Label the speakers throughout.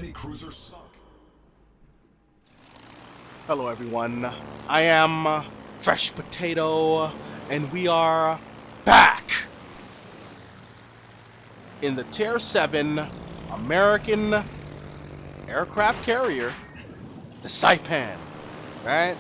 Speaker 1: Enemy cruiser sunk.
Speaker 2: Hello everyone, I am Fresh Potato, and we are back in the Tier 7 American aircraft carrier, the Saipan, right?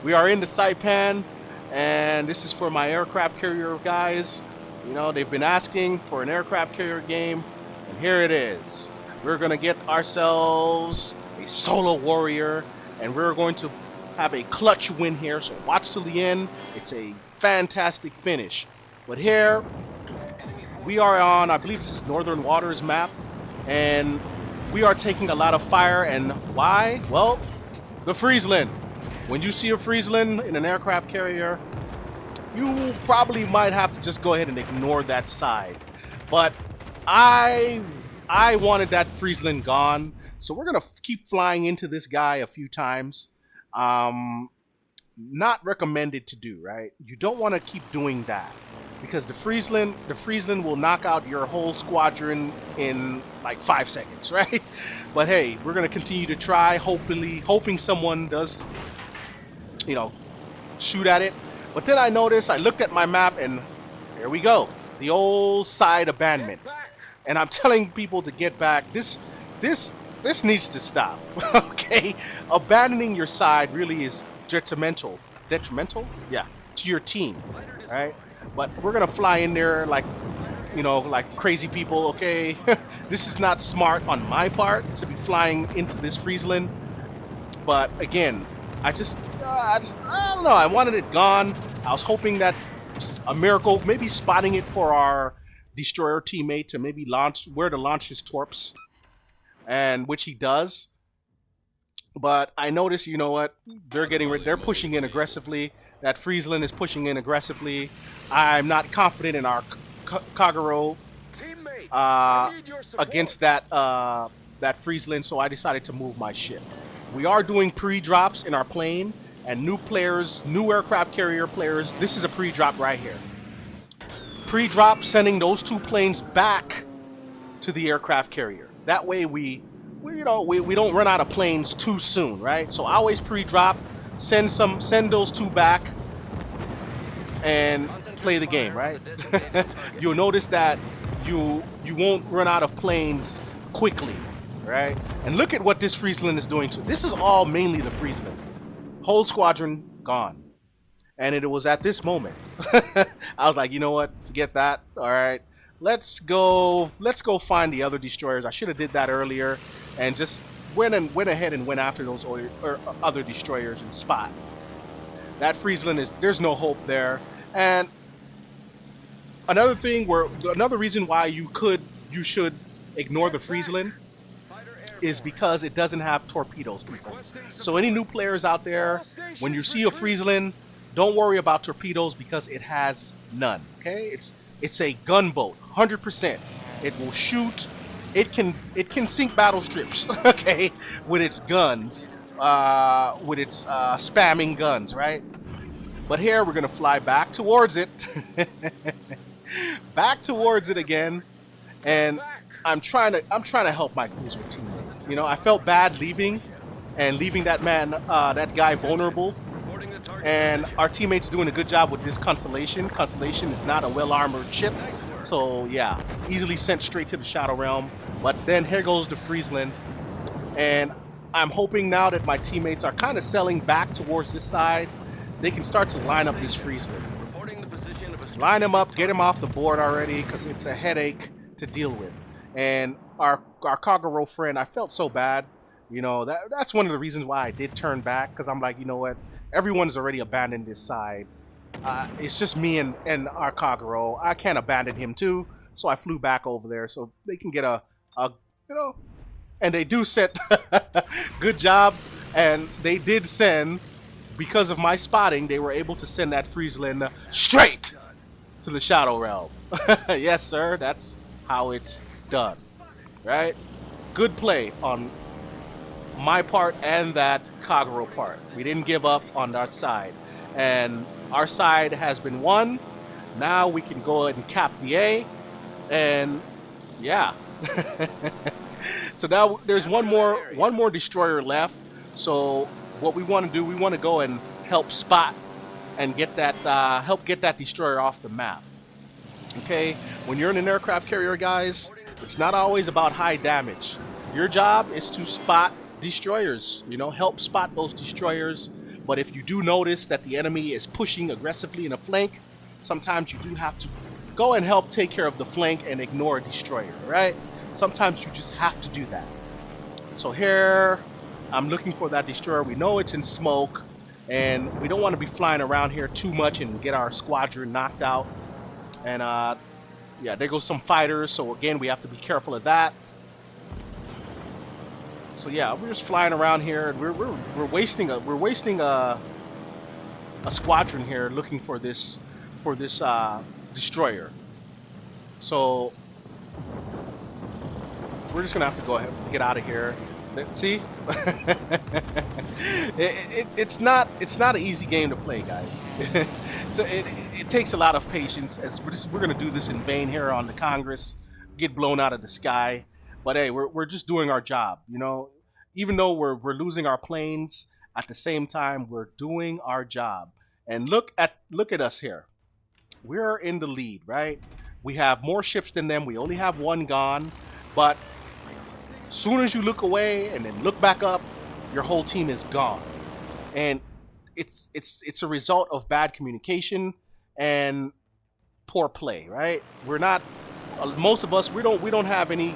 Speaker 2: We are in the Saipan, and this is for my aircraft carrier guys. You know, they've been asking for an aircraft carrier game, and here it is. We're gonna get ourselves a Solo Warrior, and we're going to have a clutch win here, so watch till the end. It's a fantastic finish. But here, we are on, I believe this is Northern Waters map, and we are taking a lot of fire, and why? Well, the Friesland. When you see a Friesland in an aircraft carrier, you probably might have to just go ahead and ignore that side. But I wanted that Friesland gone, so we're gonna keep flying into this guy a few times. Not recommended to do, right? You don't want to keep doing that because the Friesland will knock out your whole squadron in like 5 seconds, right? But hey, we're gonna continue to try, hoping someone does, you know, shoot at it. But then I noticed, I looked at my map, and here we go, the old side abandonment. And I'm telling people to get back. This needs to stop. Okay, abandoning your side really is detrimental. Detrimental? Yeah, to your team. All right, but we're gonna fly in there like, you know, like crazy people. Okay, this is not smart on my part to be flying into this Friesland. But again, I don't know. I wanted it gone. I was hoping that a miracle, maybe spotting it for our destroyer teammate to maybe launch where to launch his torps, and which he does. But I noticed, you know what? They're pushing in aggressively. That Friesland is pushing in aggressively. I'm not confident in our Kagero against that Friesland, so I decided to move my ship. We are doing pre-drops in our plane, and new players, new aircraft carrier players. This is a pre-drop right here. Pre-drop, sending those two planes back to the aircraft carrier. That way we don't run out of planes too soon, right? So I always pre-drop, send those two back, and play the game, right? You'll notice that you won't run out of planes quickly, right? And look at what this Friesland is doing to. This is all mainly the Friesland. Whole squadron gone. And it was at this moment I was like, you know what? Forget that. All right, let's go find the other destroyers. I should have did that earlier, and just went ahead and went after those other destroyers in spot. That Friesland there's no hope there. And another reason why you should ignore the Friesland is because it doesn't have torpedoes, people. So any new players out there, when you see a Friesland, don't worry about torpedoes because it has none. Okay, it's a gunboat, 100%. It will shoot. It can sink battleships. Okay, with its guns, with its spamming guns, right? But here we're gonna fly back towards it, back towards it again, and I'm trying to help my cruiser team. You know, I felt bad leaving that guy vulnerable. And our teammates doing a good job with this Constellation. Constellation is not a well-armored ship, so yeah, easily sent straight to the Shadow Realm. But then here goes the Friesland, and I'm hoping now that my teammates are kind of selling back towards this side, they can start to line up this Friesland. Line him up, get him off the board already, because it's a headache to deal with. And our Kagero friend, I felt so bad. You know, that's one of the reasons why I did turn back, because I'm like, you know what? Everyone's already abandoned this side. It's just me and our Kagero. I can't abandon him too, so I flew back over there so they can get a you know, and they do set good job, and they did send, because of my spotting, they were able to send that Friesland straight to the Shadow Realm. Yes, sir, that's how it's done, right? Good play on my part and that Kagero part. We didn't give up on our side, and our side has been won. Now we can go ahead and cap the A, and yeah. So now there's one more destroyer left. So what we want to do, we want to go and help spot and get that help get that destroyer off the map. Okay, when you're in an aircraft carrier, guys, it's not always about high damage. Your job is to spot destroyers, you know, help spot those destroyers. But if you do notice that the enemy is pushing aggressively in a flank, sometimes you do have to go and help take care of the flank and ignore a destroyer, right? Sometimes you just have to do that. So here, I'm looking for that destroyer. We know it's in smoke, and we don't want to be flying around here too much and get our squadron knocked out. And yeah, there goes some fighters. So again, we have to be careful of that. So yeah, we're just flying around here, and we're wasting a squadron here looking for this destroyer. So we're just gonna have to go ahead and get out of here. See, it's not an easy game to play, guys. So it takes a lot of patience. As we're gonna do this in vain here on the Congress, get blown out of the sky. But hey, we're just doing our job, you know. Even though we're losing our planes, at the same time we're doing our job. And look at us here. We're in the lead, right? We have more ships than them. We only have one gone, but soon as you look away and then look back up, your whole team is gone. And it's a result of bad communication and poor play, right? We're not, most of us, we don't have any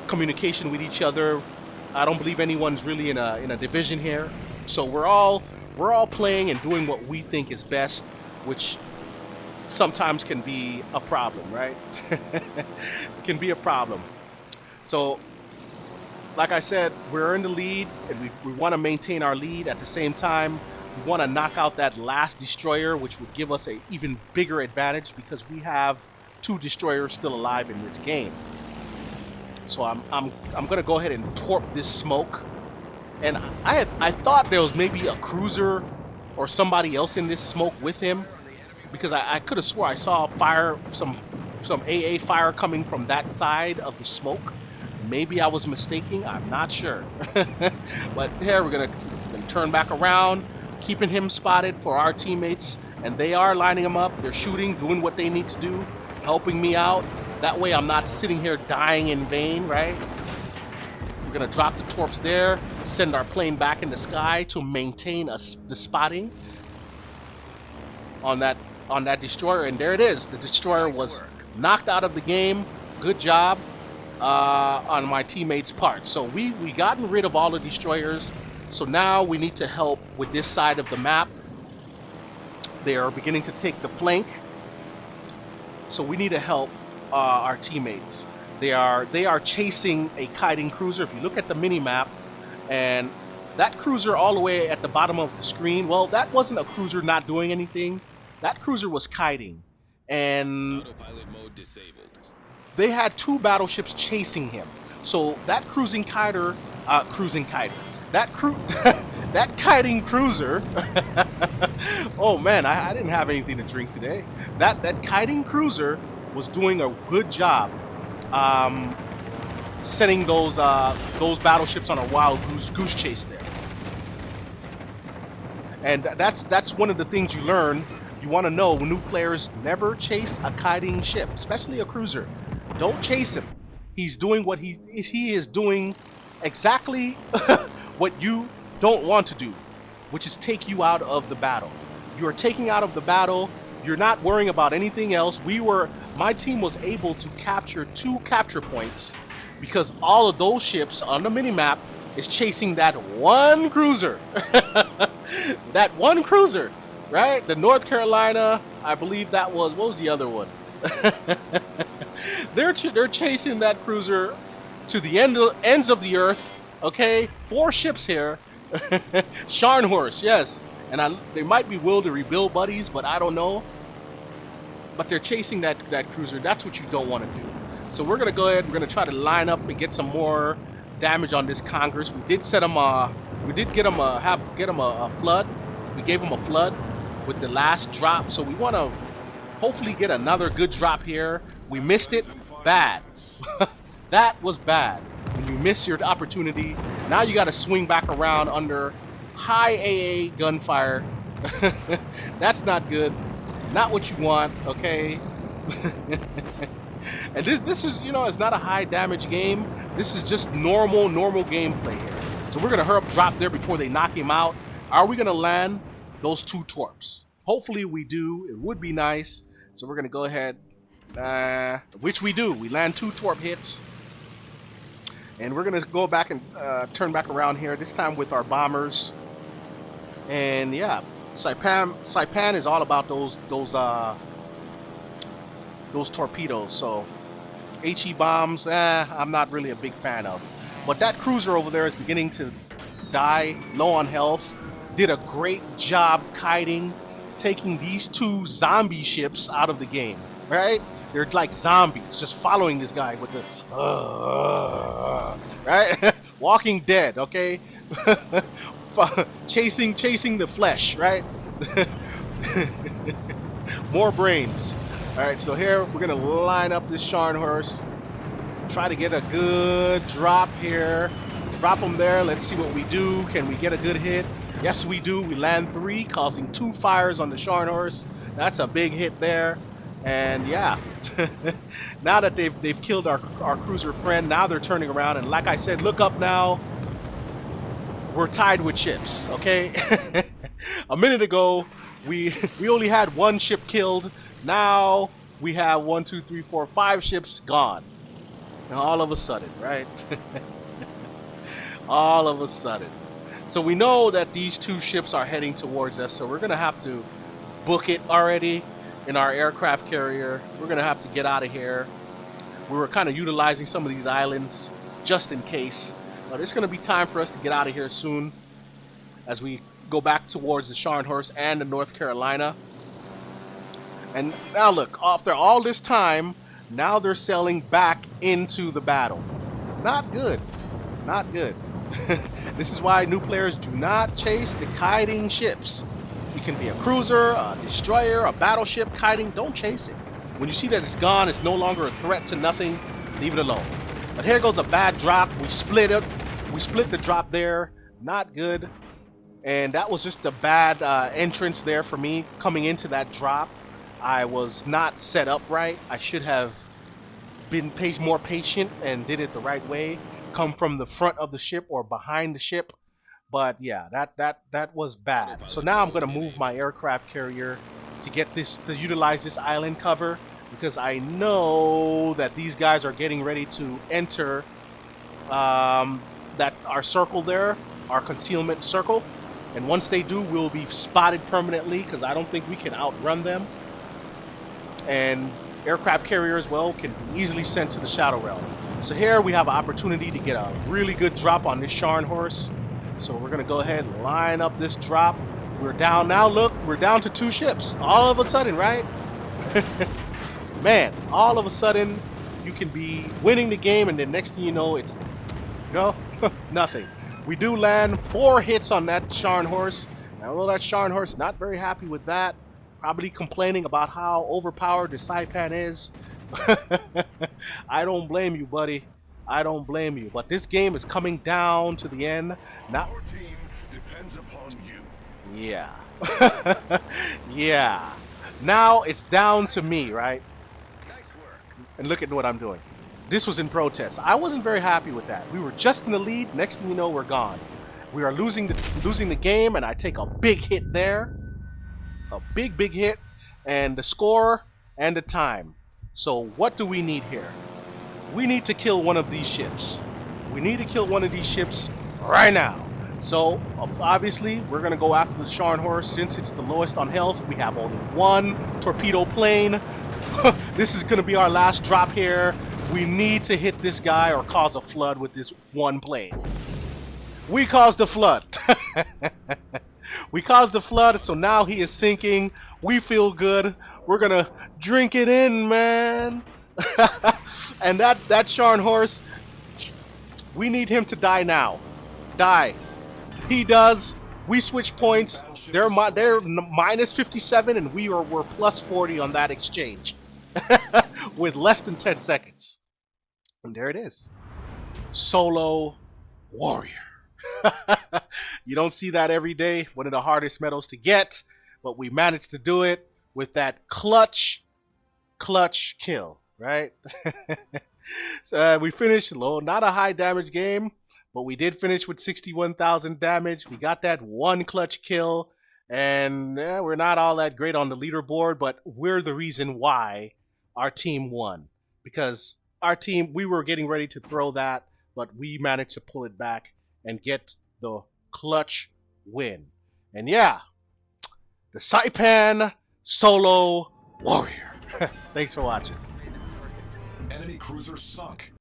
Speaker 2: communication with each other. I don't believe anyone's really in a division here. So we're all playing and doing what we think is best, which sometimes can be a problem, right? Can be a problem. So, like I said, we're in the lead, and we want to maintain our lead. At the same time, we want to knock out that last destroyer, which would give us an even bigger advantage because we have 2 destroyers still alive in this game. So I'm gonna go ahead and torp this smoke. And I thought there was maybe a cruiser or somebody else in this smoke with him, because I could have swore I saw fire, some AA fire coming from that side of the smoke. Maybe I was mistaken. I'm not sure. But here we're gonna turn back around, keeping him spotted for our teammates, and they are lining him up. They're shooting, doing what they need to do, helping me out. That way I'm not sitting here dying in vain, right? We're gonna drop the torps there, send our plane back in the sky to maintain the spotting on that destroyer, and there it is. The destroyer was knocked out of the game. Good job on my teammates' part. So we gotten rid of all the destroyers. So now we need to help with this side of the map. They are beginning to take the flank. So we need to help our teammates. They are chasing a kiting cruiser. If you look at the mini map, and that cruiser all the way at the bottom of the screen, well, that wasn't a cruiser not doing anything. That cruiser was kiting, and autopilot mode disabled. They had 2 battleships chasing him. So that that kiting cruiser. Oh man, I didn't have anything to drink today. That kiting cruiser was doing a good job sending those battleships on a wild goose chase there. And that's one of the things you learn. You want to know, new players never chase a kiting ship, especially a cruiser. Don't chase him. He's doing what he is doing exactly what you don't want to do, which is take you out of the battle. You are taking out of the battle. You're not worrying about anything else. My team was able to capture 2 capture points because all of those ships on the minimap is chasing that one cruiser. That one cruiser, right? The North Carolina, I believe that was, what was the other one? They're chasing that cruiser to the ends of the earth. Okay, 4 ships here. Scharnhorst, yes. And they might be will to rebuild buddies, but I don't know. But they're chasing that cruiser. That's what you don't want to do. So we're gonna go ahead. We're gonna try to line up and get some more damage on this Congress. We did set them. We did get them a flood. We gave them a flood with the last drop. So we want to hopefully get another good drop here. We missed it bad. That was bad. When you miss your opportunity, now you got to swing back around under high AA gunfire. That's not good. Not what you want, okay? And this is, you know, it's not a high damage game. This is just normal gameplay here. So we're gonna hurry up, drop there before they knock him out. Are we gonna land those 2 torps? Hopefully we do. It would be nice. So we're gonna go ahead, which we do. We land 2 torp hits. And we're gonna go back and turn back around here, this time with our bombers. And yeah, Saipan is all about those torpedoes. So HE bombs, I'm not really a big fan of. But that cruiser over there is beginning to die, low on health. Did a great job kiting, taking these 2 zombie ships out of the game, right? They're like zombies, just following this guy with the, right? Walking Dead, okay? chasing the flesh, right? More brains. All right, so here we're gonna line up this Scharnhorst. Try to get a good drop here. Drop them there. Let's see what we do. Can we get a good hit? Yes, we do. We land 3, causing 2 fires on the Scharnhorst. That's a big hit there. And yeah, now that they've killed our cruiser friend, now they're turning around. And like I said, look up now. We're tied with ships. Okay. A minute ago, we only had 1 ship killed. Now we have 1, 2, 3, 4, 5 ships gone. And all of a sudden, right? All of a sudden. So we know that these 2 ships are heading towards us. So we're going to have to book it already in our aircraft carrier. We're going to have to get out of here. We were kind of utilizing some of these islands just in case. But it's going to be time for us to get out of here soon as we go back towards the Scharnhorst and the North Carolina. And now look, after all this time, now they're sailing back into the battle. Not good. Not good. This is why new players do not chase the kiting ships. It can be a cruiser, a destroyer, a battleship kiting. Don't chase it. When you see that it's gone, it's no longer a threat to nothing, leave it alone. But here goes a bad drop. We split it. We split the drop there. Not good. And that was just a bad entrance there for me coming into that drop. I was not set up right. I should have been more patient and did it the right way. Come from the front of the ship or behind the ship. But yeah, that was bad. So now I'm gonna move my aircraft carrier to get this, to utilize this island cover, because I know that these guys are getting ready to enter that our circle there, our concealment circle. And once they do, we'll be spotted permanently, because I don't think we can outrun them. And aircraft carrier as well can be easily sent to the Shadow Realm. So here we have an opportunity to get a really good drop on this Scharnhorst. So we're gonna go ahead and line up this drop. We're down now. Look, we're down to 2 ships. All of a sudden, right? Man, all of a sudden, you can be winning the game, and then next thing you know, it's, you know, nothing. We do land 4 hits on that Scharnhorst. And although that Scharnhorst not very happy with that, probably complaining about how overpowered the Saipan is. I don't blame you, buddy. I don't blame you. But this game is coming down to the end. Now,
Speaker 1: our team depends upon you.
Speaker 2: yeah. Yeah. Now it's down to me, right?
Speaker 1: Nice work.
Speaker 2: And look at what I'm doing. This was in protest. I wasn't very happy with that. We were just in the lead. Next thing you know, we're gone. We are losing the game, and I take a big hit there. A big hit, and the score and the time. So what do we need here? We need to kill one of these ships. We need to kill one of these ships right now. So obviously we're gonna go after the Scharnhorst. Since it's the lowest on health, we have only 1 torpedo plane. This is gonna be our last drop here. We need to hit this guy or cause a flood with this 1 plane. We caused the flood. We caused the flood, so now he is sinking. We feel good. We're gonna drink it in, man. And that Scharnhorst, we need him to die now. Die. He does. We switch points. They're minus 57, and we're plus 40 on that exchange with less than 10 seconds. And there it is. Solo Warrior. You don't see that every day. One of the hardest medals to get, but we managed to do it with that clutch kill, right? So we finished low, not a high damage game, but we did finish with 61,000 damage. We got that one clutch kill, and we're not all that great on the leaderboard, but we're the reason why our team won. Because our team, we were getting ready to throw that, but we managed to pull it back and get the clutch win. And yeah, the Saipan Solo Warrior. Thanks for watching.
Speaker 1: Enemy cruiser sunk.